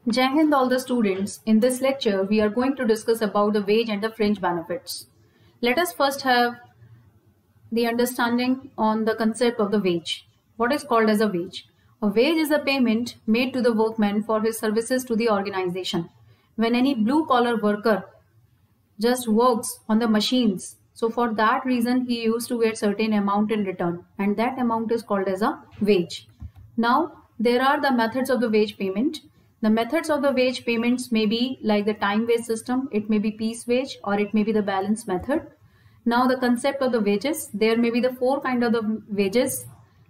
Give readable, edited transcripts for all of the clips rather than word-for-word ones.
Jai Hind all the students. In this lecture, we are going to discuss about the wage and the fringe benefits. Let us first have the understanding on the concept of the wage. What is called as a wage? A wage is a payment made to the workman for his services to the organization. When any blue collar worker just works on the machines, so for that reason he used to get certain amount in return, and that amount is called as a wage. Now there are the methods of the wage payment. The methods of the wage payments may be like the time wage system, it may be piece wage, or it may be the balance method. Now the concept of the wages, there may be the four kind of the wages.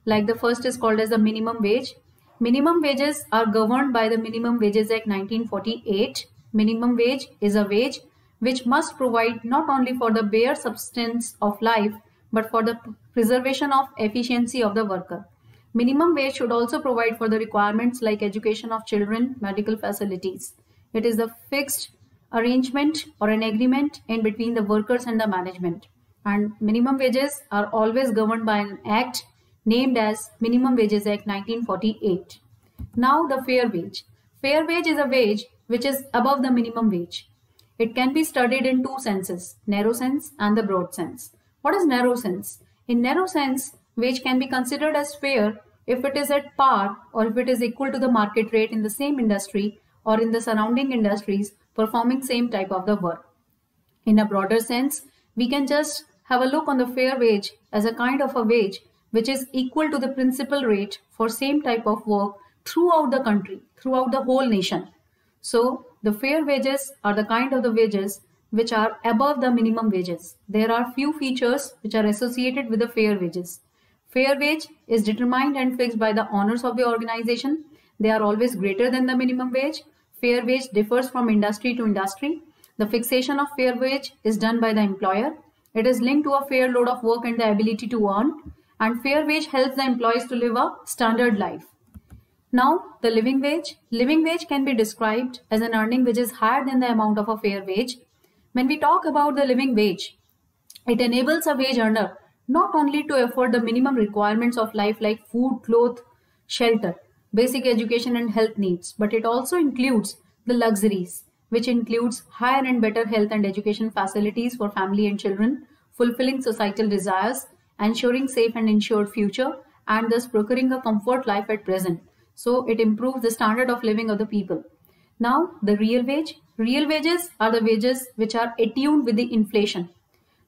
Like the first is called as the minimum wage. Minimum wages are governed by the Minimum Wages Act 1948. Minimum wage is a wage which must provide not only for the bare substance of life but for the preservation of efficiency of the worker. Minimum wage should also provide for the requirements like education of children, medical facilities. It is a fixed arrangement or an agreement in between the workers and the management. And minimum wages are always governed by an act named as Minimum Wages Act 1948. Now the fair wage. Fair wage is a wage which is above the minimum wage. It can be studied in two senses, narrow sense and the broad sense. What is narrow sense? In narrow sense, wage can be considered as fair if it is at par or if it is equal to the market rate in the same industry or in the surrounding industries performing same type of the work. In a broader sense, we can just have a look on the fair wage as a kind of a wage which is equal to the principal rate for same type of work throughout the country, throughout the whole nation. So the fair wages are the kind of the wages which are above the minimum wages. There are few features which are associated with the fair wages. Fair wage is determined and fixed by the owners of the organization. They are always greater than the minimum wage. Fair wage differs from industry to industry. The fixation of fair wage is done by the employer. It is linked to a fair load of work and the ability to earn. And fair wage helps the employees to live a standard life. Now, the living wage. Living wage can be described as an earning which is higher than the amount of a fair wage. When we talk about the living wage, it enables a wage earner not only to afford the minimum requirements of life like food, clothes, shelter, basic education and health needs, but it also includes the luxuries, which includes higher and better health and education facilities for family and children, fulfilling societal desires, ensuring safe and insured future, and thus procuring a comfort life at present. So it improves the standard of living of the people. Now the real wage. Real wages are the wages which are attuned with the inflation.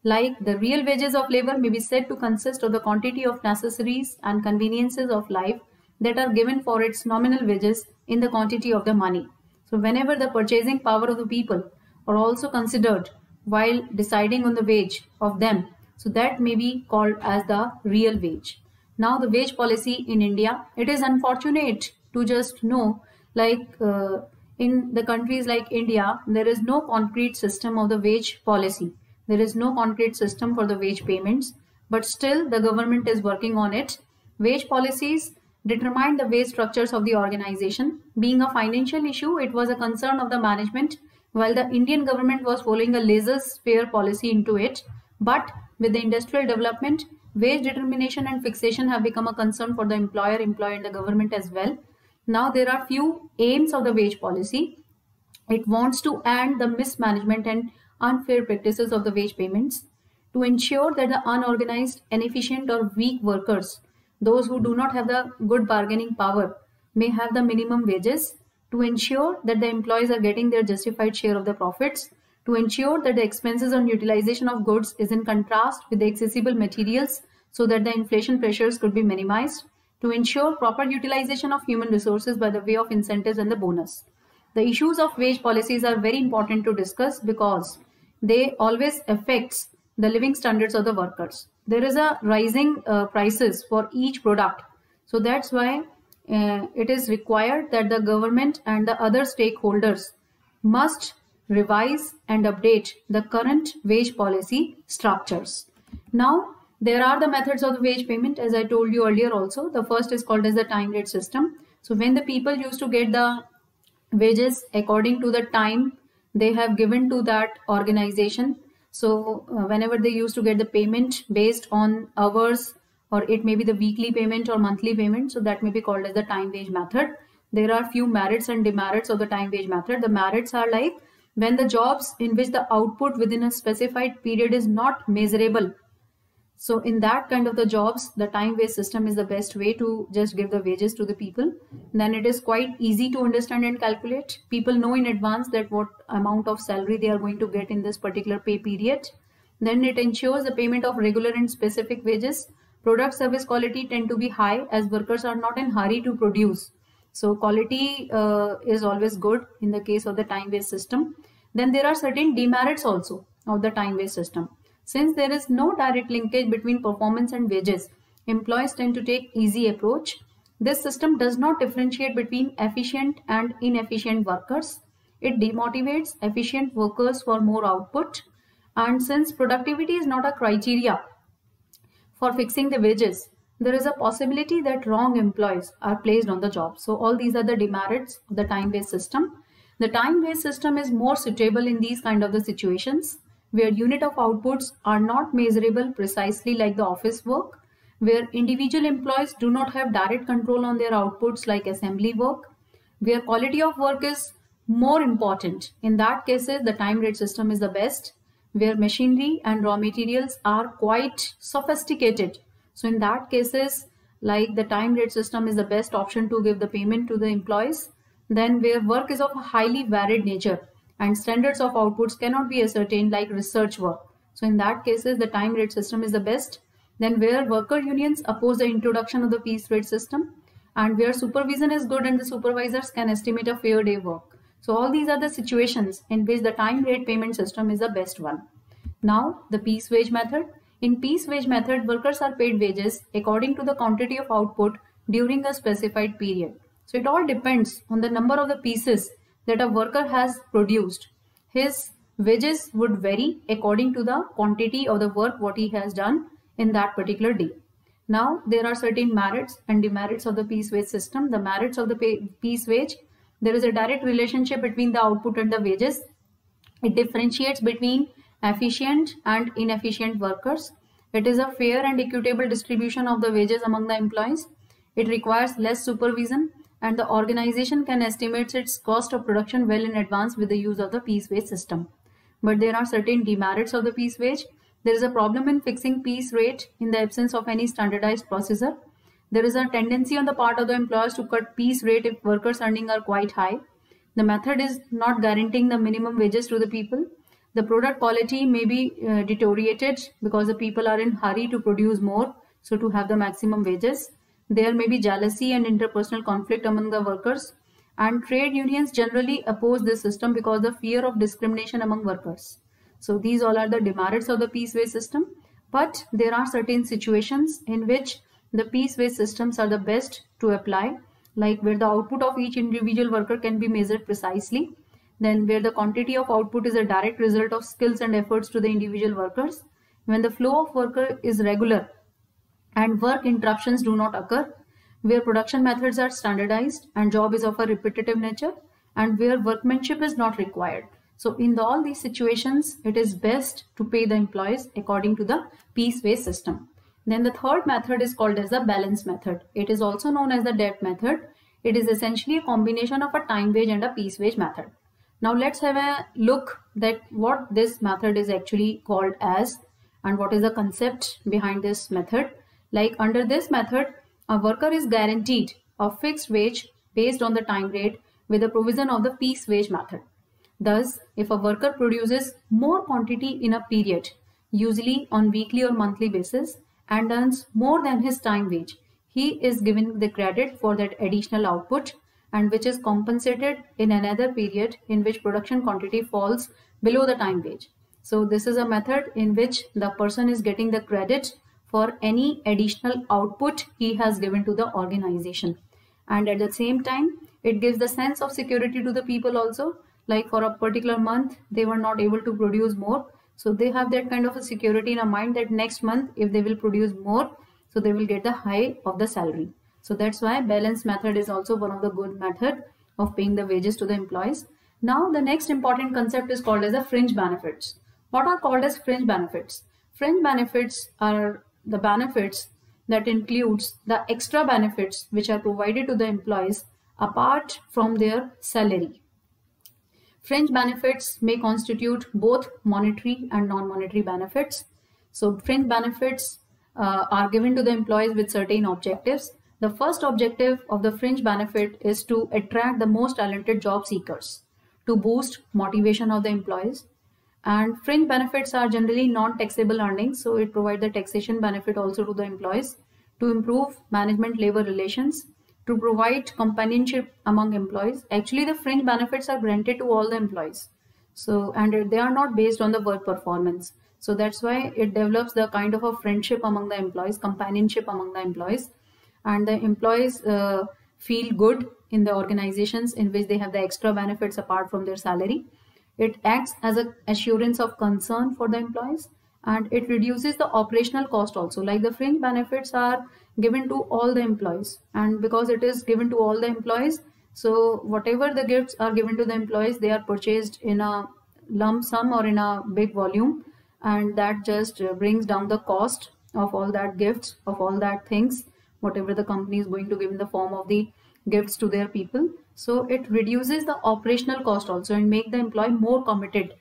Like the real wages of labor may be said to consist of the quantity of necessaries and conveniences of life that are given for its nominal wages in the quantity of the money. So whenever the purchasing power of the people are also considered while deciding on the wage of them, so that may be called as the real wage. Now the wage policy in India, it is unfortunate to just know like in the countries like India, there is no concrete system of the wage policy. There is no concrete system for the wage payments, but still the government is working on it. Wage policies determine the wage structures of the organization. Being a financial issue, it was a concern of the management, while the Indian government was following a laissez-faire policy into it. But with the industrial development, wage determination and fixation have become a concern for the employer, employee and the government as well. Now there are few aims of the wage policy. It wants to end the mismanagement and unfair practices of the wage payments, to ensure that the unorganized, inefficient or weak workers, those who do not have the good bargaining power, may have the minimum wages, to ensure that the employees are getting their justified share of the profits, to ensure that the expenses on utilization of goods is in contrast with the accessible materials so that the inflation pressures could be minimized, to ensure proper utilization of human resources by the way of incentives and the bonus. The issues of wage policies are very important to discuss because they always affects the living standards of the workers. There is a rising prices for each product. So that's why it is required that the government and the other stakeholders must revise and update the current wage policy structures. Now, there are the methods of the wage payment, as I told you earlier also. The first is called as the time rate system. So when the people used to get the wages according to the time they have given to that organization. So whenever they used to get the payment based on hours, or it may be the weekly payment or monthly payment, so that may be called as the time wage method. there are few merits and demerits of the time wage method. The merits are like when the jobs in which the output within a specified period is not measurable. So in that kind of the jobs, the time wage system is the best way to just give the wages to the people. Then it is quite easy to understand and calculate. People know in advance that what amount of salary they are going to get in this particular pay period. Then it ensures the payment of regular and specific wages. Product service quality tend to be high as workers are not in hurry to produce. So quality is always good in the case of the time wage system. Then there are certain demerits also of the time wage system. Since there is no direct linkage between performance and wages, employees tend to take easy approach. This system does not differentiate between efficient and inefficient workers. It demotivates efficient workers for more output. And since productivity is not a criteria for fixing the wages, there is a possibility that wrong employees are placed on the job. So all these are the demerits of the time wage system. The time wage system is more suitable in these kind of the situations where unit of outputs are not measurable precisely like the office work, where individual employees do not have direct control on their outputs like assembly work, where quality of work is more important. In that cases, the time rate system is the best, where machinery and raw materials are quite sophisticated. So in that cases, like the time rate system is the best option to give the payment to the employees. Then where work is of a highly varied nature and standards of outputs cannot be ascertained like research work. So in that cases, the time rate system is the best. Then where worker unions oppose the introduction of the piece rate system, and where supervision is good and the supervisors can estimate a fair day work. So all these are the situations in which the time rate payment system is the best one. Now the piece wage method. In piece wage method, workers are paid wages according to the quantity of output during a specified period. So it all depends on the number of the pieces that a worker has produced. His wages would vary according to the quantity of the work what he has done in that particular day. Now there are certain merits and demerits of the piece wage system. The merits of the piece wage, there is a direct relationship between the output and the wages. It differentiates between efficient and inefficient workers. It is a fair and equitable distribution of the wages among the employees. It requires less supervision, and the organization can estimate its cost of production well in advance with the use of the piece wage system. But there are certain demerits of the piece wage. There is a problem in fixing piece rate in the absence of any standardized procedure. There is a tendency on the part of the employers to cut piece rate if workers' earnings are quite high. The method is not guaranteeing the minimum wages to the people. The product quality may be deteriorated because the people are in hurry to produce more, so to have the maximum wages. There may be jealousy and interpersonal conflict among the workers, and trade unions generally oppose this system because of fear of discrimination among workers. So these all are the demerits of the piece wage system, but there are certain situations in which the piece wage systems are the best to apply, like where the output of each individual worker can be measured precisely, then where the quantity of output is a direct result of skills and efforts to the individual workers, when the flow of worker is regular and work interruptions do not occur, where production methods are standardized and job is of a repetitive nature, and where workmanship is not required. So in all these situations, it is best to pay the employees according to the piece wage system. Then the third method is called as the balance method. It is also known as the DET method. It is essentially a combination of a time wage and a piece wage method. Now let's have a look that what this method is actually called as and what is the concept behind this method. Like under this method, a worker is guaranteed a fixed wage based on the time rate with the provision of the piece wage method. Thus, if a worker produces more quantity in a period, usually on weekly or monthly basis, and earns more than his time wage, he is given the credit for that additional output, and which is compensated in another period in which production quantity falls below the time wage. So this is a method in which the person is getting the credit for any additional output he has given to the organization. And at the same time, it gives the sense of security to the people also, like for a particular month, they were not able to produce more. So they have that kind of a security in a mind that next month, if they will produce more, so they will get the high of the salary. So that's why balance method is also one of the good method of paying the wages to the employees. Now the next important concept is called as the fringe benefits. What are called as fringe benefits? Fringe benefits are the benefits that includes the extra benefits which are provided to the employees apart from their salary. Fringe benefits may constitute both monetary and non-monetary benefits. So fringe benefits are given to the employees with certain objectives. The first objective of the fringe benefit is to attract the most talented job seekers, to boost motivation of the employees. And fringe benefits are generally non-taxable earnings, so it provides the taxation benefit also to the employees, to improve management-labor relations, to provide companionship among employees. Actually, the fringe benefits are granted to all the employees. So, and they are not based on the work performance. So that's why it develops the kind of a friendship among the employees, companionship among the employees, and the employees feel good in the organizations in which they have the extra benefits apart from their salary. It acts as an assurance of concern for the employees, and it reduces the operational cost also. Like the fringe benefits are given to all the employees, and because it is given to all the employees, so whatever the gifts are given to the employees, they are purchased in a lump sum or in a big volume, and that just brings down the cost of all that gifts, of all that things, whatever the company is going to give in the form of the gifts to their people. So it reduces the operational cost also and make the employee more committed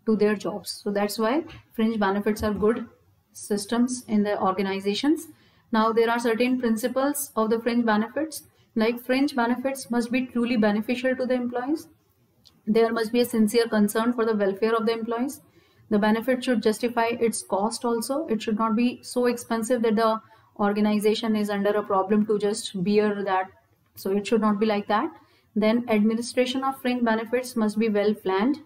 to their jobs. So that's why fringe benefits are good systems in the organizations. Now there are certain principles of the fringe benefits. Like fringe benefits must be truly beneficial to the employees. There must be a sincere concern for the welfare of the employees. The benefit should justify its cost also. It should not be so expensive that the organization is under a problem to just bear that. So it should not be like that. Then administration of fringe benefits must be well planned.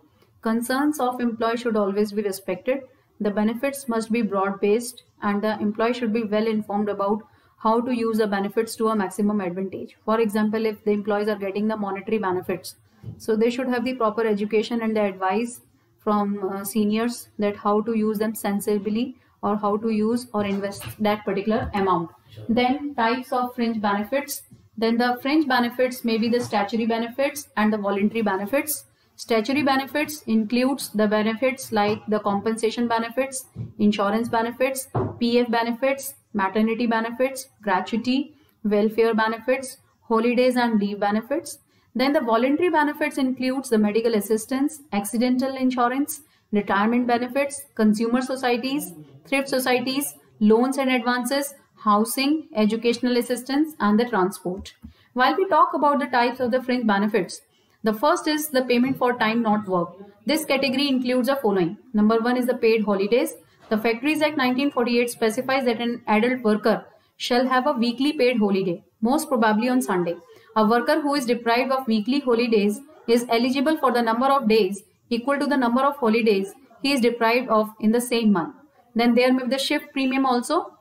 Concerns of employees should always be respected. The benefits must be broad-based, and the employee should be well informed about how to use the benefits to a maximum advantage. For example, if the employees are getting the monetary benefits, so they should have the proper education and the advice from seniors that how to use them sensibly or how to use or invest that particular amount. Then types of fringe benefits. Then the fringe benefits may be the statutory benefits and the voluntary benefits. Statutory benefits includes the benefits like the compensation benefits, insurance benefits, PF benefits, maternity benefits, gratuity, welfare benefits, holidays and leave benefits. Then the voluntary benefits includes the medical assistance, accidental insurance, retirement benefits, consumer societies, thrift societies, loans and advances, housing, educational assistance, and the transport. While we talk about the types of the fringe benefits, the first is the payment for time not worked. This category includes the following. Number one is the paid holidays. The Factories Act 1948 specifies that an adult worker shall have a weekly paid holiday, most probably on Sunday. A worker who is deprived of weekly holidays is eligible for the number of days equal to the number of holidays he is deprived of in the same month. Then there may be the shift premium also.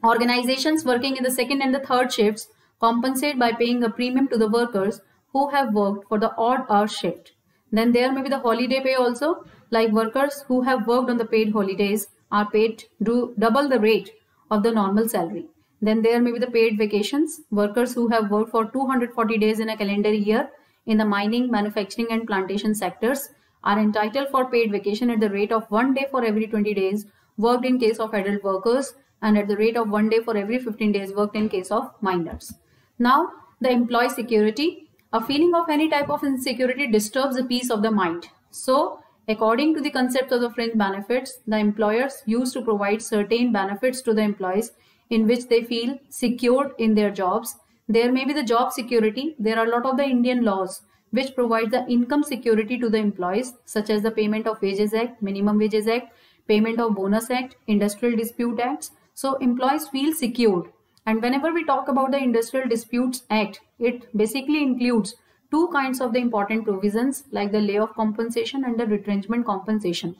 Organizations working in the second and the third shifts compensate by paying a premium to the workers who have worked for the odd hour shift. Then there may be the holiday pay also, like workers who have worked on the paid holidays are paid double the rate of the normal salary. Then there may be the paid vacations. Workers who have worked for 240 days in a calendar year in the mining, manufacturing and plantation sectors are entitled for paid vacation at the rate of 1 day for every 20 days worked in case of adult workers and at the rate of 1 day for every 15 days worked in case of minors. Now, the employee security. A feeling of any type of insecurity disturbs the peace of the mind. So, according to the concept of the fringe benefits, the employers used to provide certain benefits to the employees in which they feel secured in their jobs. There may be the job security. There are a lot of the Indian laws which provide the income security to the employees, such as the Payment of Wages Act, Minimum Wages Act, Payment of Bonus Act, Industrial Dispute Acts. So, employees feel secured. And whenever we talk about the Industrial Disputes Act, it basically includes two kinds of the important provisions like the layoff compensation and the retrenchment compensation.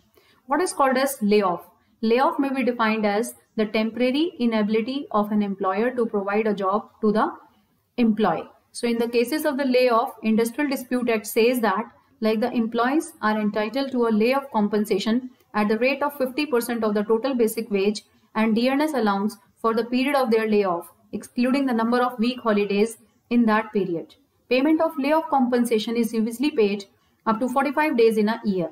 What is called as layoff? Layoff may be defined as the temporary inability of an employer to provide a job to the employee. So in the cases of the layoff, Industrial Dispute Act says that like the employees are entitled to a layoff compensation at the rate of 50% of the total basic wage and dearness allowance for the period of their layoff, excluding the number of week holidays in that period. Payment of layoff compensation is usually paid up to 45 days in a year.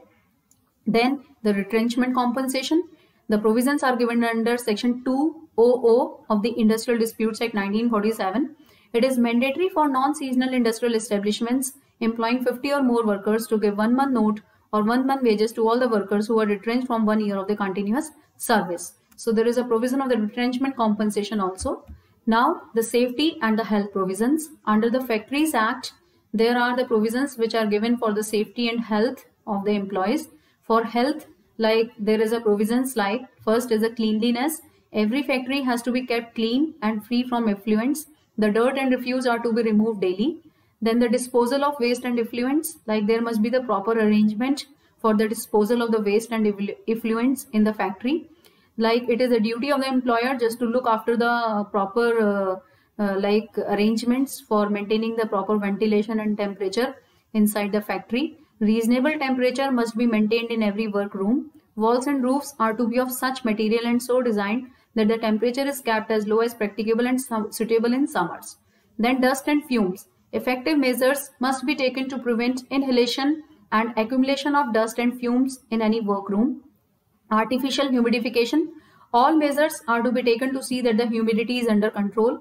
Then the retrenchment compensation. The provisions are given under section 200 of the Industrial Disputes Act 1947. It is mandatory for non-seasonal industrial establishments employing 50 or more workers to give 1 month note or 1 month wages to all the workers who are retrenched from 1 year of the continuous service. So there is a provision of the retrenchment compensation also. Now the safety and the health provisions. Under the Factories Act, there are the provisions which are given for the safety and health of the employees. For health, like there is a provisions like first is a cleanliness. Every factory has to be kept clean and free from effluents. The dirt and refuse are to be removed daily. Then the disposal of waste and effluents, like there must be the proper arrangement for the disposal of the waste and effluents in the factory. Like it is a duty of the employer just to look after the proper like arrangements for maintaining the proper ventilation and temperature inside the factory. Reasonable temperature must be maintained in every workroom. Walls and roofs are to be of such material and so designed that the temperature is kept as low as practicable and suitable in summers. Then dust and fumes. Effective measures must be taken to prevent inhalation and accumulation of dust and fumes in any workroom. Artificial humidification. All measures are to be taken to see that the humidity is under control.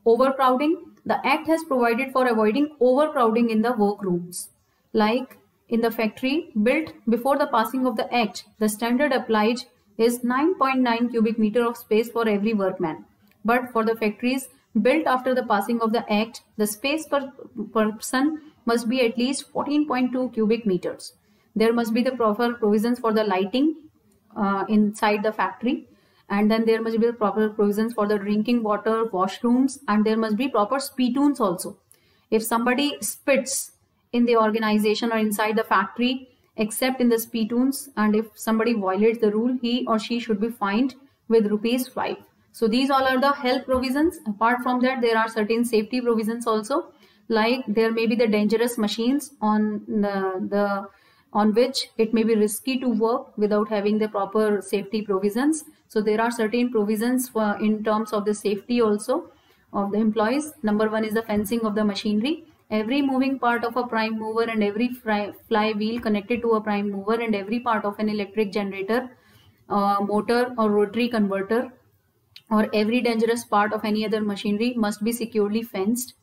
Overcrowding. The Act has provided for avoiding overcrowding in the workrooms. Like in the factory built before the passing of the Act, the standard applied is 9.9 cubic meter of space for every workman. But for the factories built after the passing of the Act, the space per person must be at least 14.2 cubic meters. There must be the proper provisions for the lighting inside the factory, and then there must be the proper provisions for the drinking water, washrooms, and there must be proper spittoons also. If somebody spits in the organization or inside the factory except in the spittoons, and if somebody violates the rule, he or she should be fined with ₹5. So these all are the health provisions. Apart from that, there are certain safety provisions also, like there may be the dangerous machines on which it may be risky to work without having the proper safety provisions. So there are certain provisions for in terms of the safety also of the employees. Number one is the fencing of the machinery. Every moving part of a prime mover and every flywheel connected to a prime mover and every part of an electric generator, motor or rotary converter, or every dangerous part of any other machinery must be securely fenced.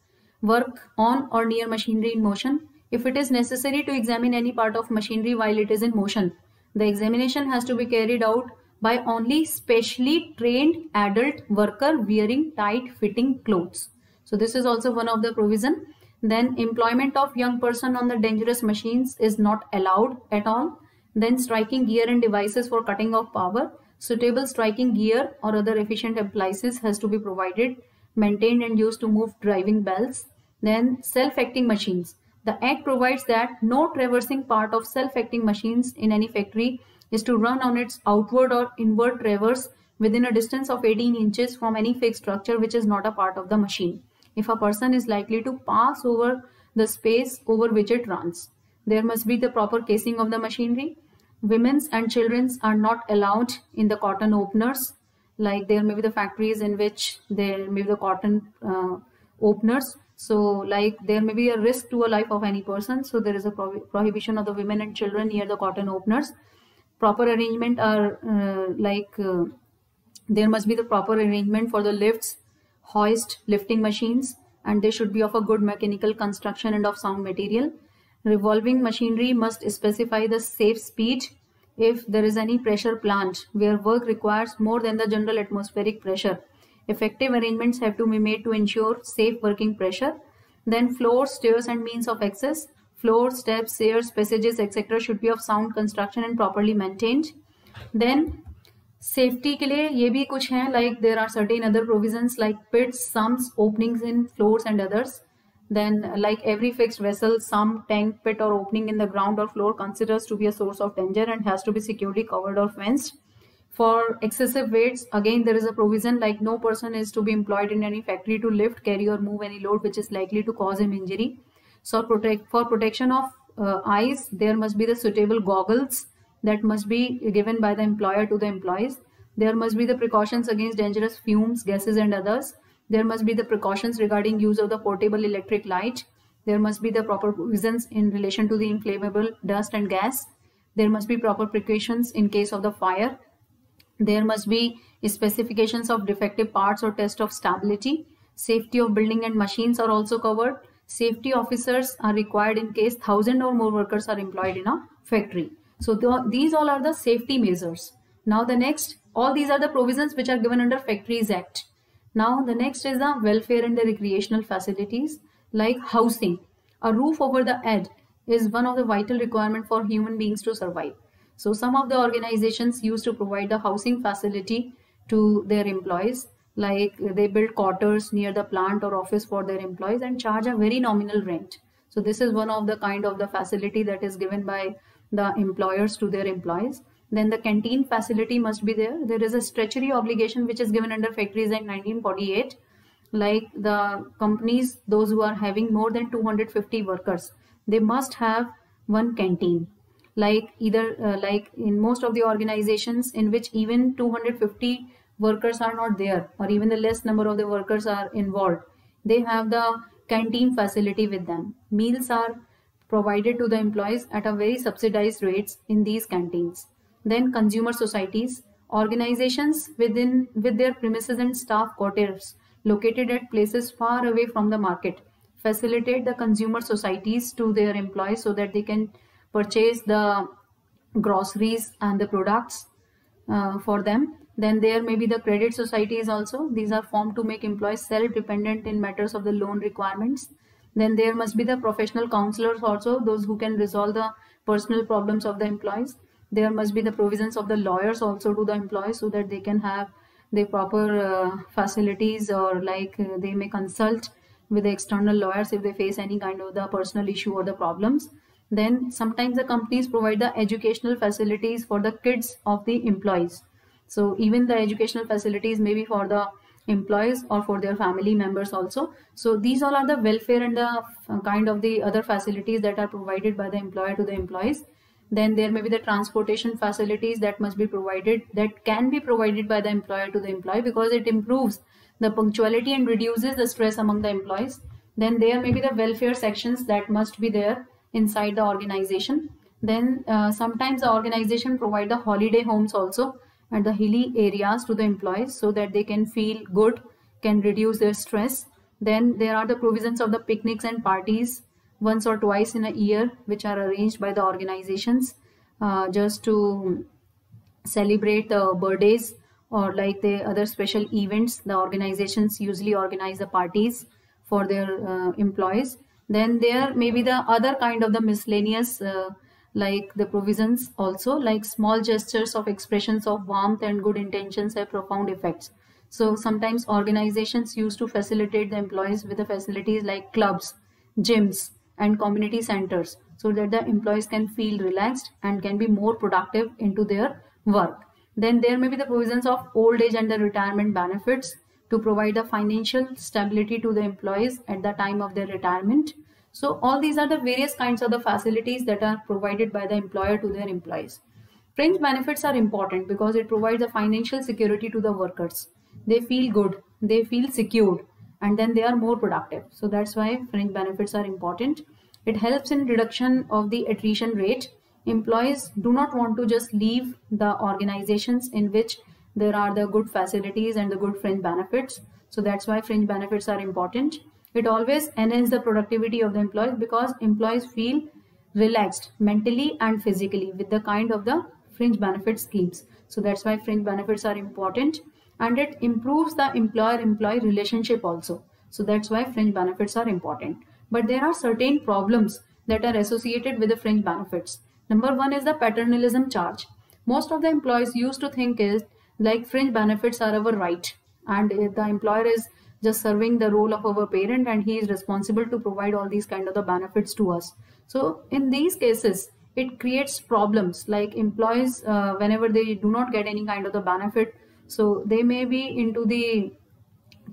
Work on or near machinery in motion. If it is necessary to examine any part of machinery while it is in motion, the examination has to be carried out by only specially trained adult worker wearing tight fitting clothes. So this is also one of the provision. Then employment of young person on the dangerous machines is not allowed at all. Then striking gear and devices for cutting off power. Suitable striking gear or other efficient appliances has to be provided, maintained and used to move driving bells. Then self-acting machines. The Act provides that no traversing part of self-acting machines in any factory is to run on its outward or inward traverse within a distance of 18 inches from any fixed structure which is not a part of the machine, if a person is likely to pass over the space over which it runs. There must be the proper casing of the machinery. Women's and children's are not allowed in the cotton openers. Like there may be the factories in which there may be the cotton openers. So like there may be a risk to a life of any person. So there is a prohibition of the women and children near the cotton openers. Proper arrangement are there must be the proper arrangement for the lifts, hoist, lifting machines, and they should be of a good mechanical construction and of sound material. Revolving machinery must specify the safe speed. If there is any pressure plant where work requires more than the general atmospheric pressure, effective arrangements have to be made to ensure safe working pressure. Then floors, stairs and means of access. Floors, steps, stairs, passages, etc. should be of sound construction and properly maintained. Then safety के लिए ये भी कुछ हैं, like there are certain other provisions like pits, sumps, openings in floors and others. Then like every fixed vessel, sump, tank, pit or opening in the ground or floor considers to be a source of danger and has to be securely covered or fenced. For excessive weights, again there is a provision like no person is to be employed in any factory to lift, carry or move any load which is likely to cause him injury. So for protection of eyes, there must be the suitable goggles that must be given by the employer to the employees. There must be the precautions against dangerous fumes, gases and others. There must be the precautions regarding use of the portable electric light. There must be the proper provisions in relation to the inflammable dust and gas. There must be proper precautions in case of the fire. There must be specifications of defective parts or test of stability. Safety of building and machines are also covered. Safety officers are required in case 1,000 or more workers are employed in a factory. So these all are the safety measures. Now the next, all these are the provisions which are given under Factories Act. Now the next is the welfare and the recreational facilities like housing. A roof over the head is one of the vital requirements for human beings to survive. So some of the organizations used to provide the housing facility to their employees, like they build quarters near the plant or office for their employees and charge a very nominal rent. So this is one of the kind of the facility that is given by the employers to their employees. Then the canteen facility must be there. There is a statutory obligation which is given under Factories Act 1948. Like the companies, those who are having more than 250 workers, they must have one canteen. Like either like in most of the organizations in which even 250 workers are not there, or even the less number of the workers are involved, they have the canteen facility with them. Meals are provided to the employees at a very subsidized rates in these canteens. Then consumer societies, organizations with their premises and staff quarters located at places far away from the market facilitate the consumer societies to their employees so that they can purchase the groceries and the products for them. Then there may be the credit societies also. These are formed to make employees self-dependent in matters of the loan requirements. Then there must be the professional counselors also, those who can resolve the personal problems of the employees. There must be the provisions of the lawyers also to the employees so that they can have the proper facilities, or like they may consult with the external lawyers if they face any kind of the personal issue or the problems. Then sometimes the companies provide the educational facilities for the kids of the employees. So even the educational facilities may be for the employees or for their family members also. So these all are the welfare and the kind of the other facilities that are provided by the employer to the employees. Then there may be the transportation facilities that must be provided, that can be provided by the employer to the employee, because it improves the punctuality and reduces the stress among the employees. Then there may be the welfare sections that must be there inside the organization. Then sometimes the organization provide the holiday homes also at the hilly areas to the employees so that they can feel good, can reduce their stress. Then there are the provisions of the picnics and parties once or twice in a year, which are arranged by the organizations just to celebrate the birthdays or like the other special events. The organizations usually organize the parties for their employees. Then there may be the other kind of the miscellaneous like the provisions also, like small gestures of expressions of warmth and good intentions have profound effects. So sometimes organizations used to facilitate the employees with the facilities like clubs, gyms and community centers so that the employees can feel relaxed and can be more productive into their work. Then there may be the provisions of old age and the retirement benefits to provide the financial stability to the employees at the time of their retirement. So all these are the various kinds of the facilities that are provided by the employer to their employees. Fringe benefits are important because it provides a financial security to the workers. They feel good, they feel secured, and then they are more productive. So that's why fringe benefits are important. It helps in reduction of the attrition rate. Employees do not want to just leave the organizations in which there are the good facilities and the good fringe benefits. So that's why fringe benefits are important. It always enhances the productivity of the employees because employees feel relaxed mentally and physically with the kind of the fringe benefit schemes. So that's why fringe benefits are important, and it improves the employer-employee relationship also. So that's why fringe benefits are important. But there are certain problems that are associated with the fringe benefits. Number one is the paternalism charge. Most of the employees used to think is like fringe benefits are our right, and the employer is just serving the role of our parent and he is responsible to provide all these kind of the benefits to us. So in these cases, it creates problems like employees whenever they do not get any kind of the benefit, so they may be into the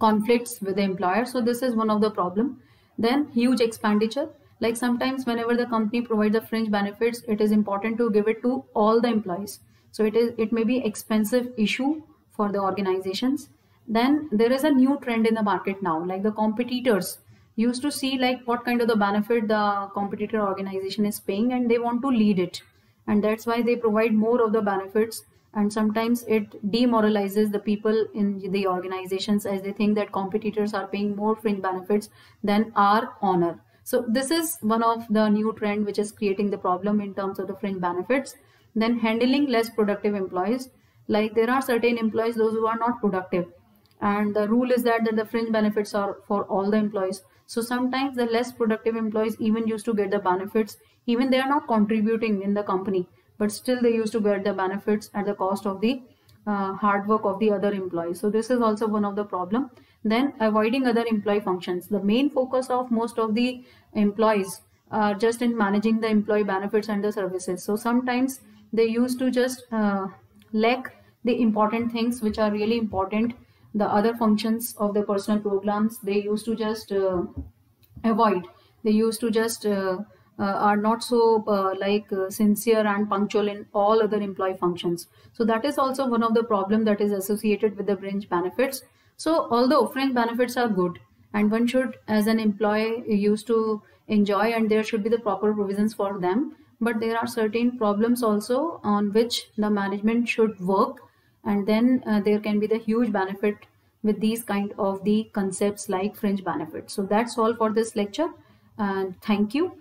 conflicts with the employer. So this is one of the problem. Then huge expenditure, like sometimes whenever the company provides the fringe benefits, it is important to give it to all the employees. So it may be expensive issue for the organizations. Then there is a new trend in the market now, like the competitors used to see like what kind of the benefit the competitor organization is paying and they want to lead it, and that's why they provide more of the benefits and sometimes it demoralizes the people in the organizations, as they think that competitors are paying more fringe benefits than our honor. So this is one of the new trend which is creating the problem in terms of the fringe benefits. Then handling less productive employees, like there are certain employees those who are not productive, and the rule is that the fringe benefits are for all the employees. So sometimes the less productive employees even used to get the benefits, even they are not contributing in the company, but still they used to get the benefits at the cost of the hard work of the other employees. So this is also one of the problem. Then avoiding other employee functions, the main focus of most of the employees are just in managing the employee benefits and the services. So sometimes they used to just lack the important things which are really important. The other functions of the personal programs they used to just avoid. They used to just are not so sincere and punctual in all other employee functions. So that is also one of the problem that is associated with the fringe benefits. So although fringe benefits are good and one should as an employee used to enjoy, and there should be the proper provisions for them, but there are certain problems also on which the management should work, and then there can be the huge benefit with these kind of the concepts like fringe benefits. So that's all for this lecture, and thank you.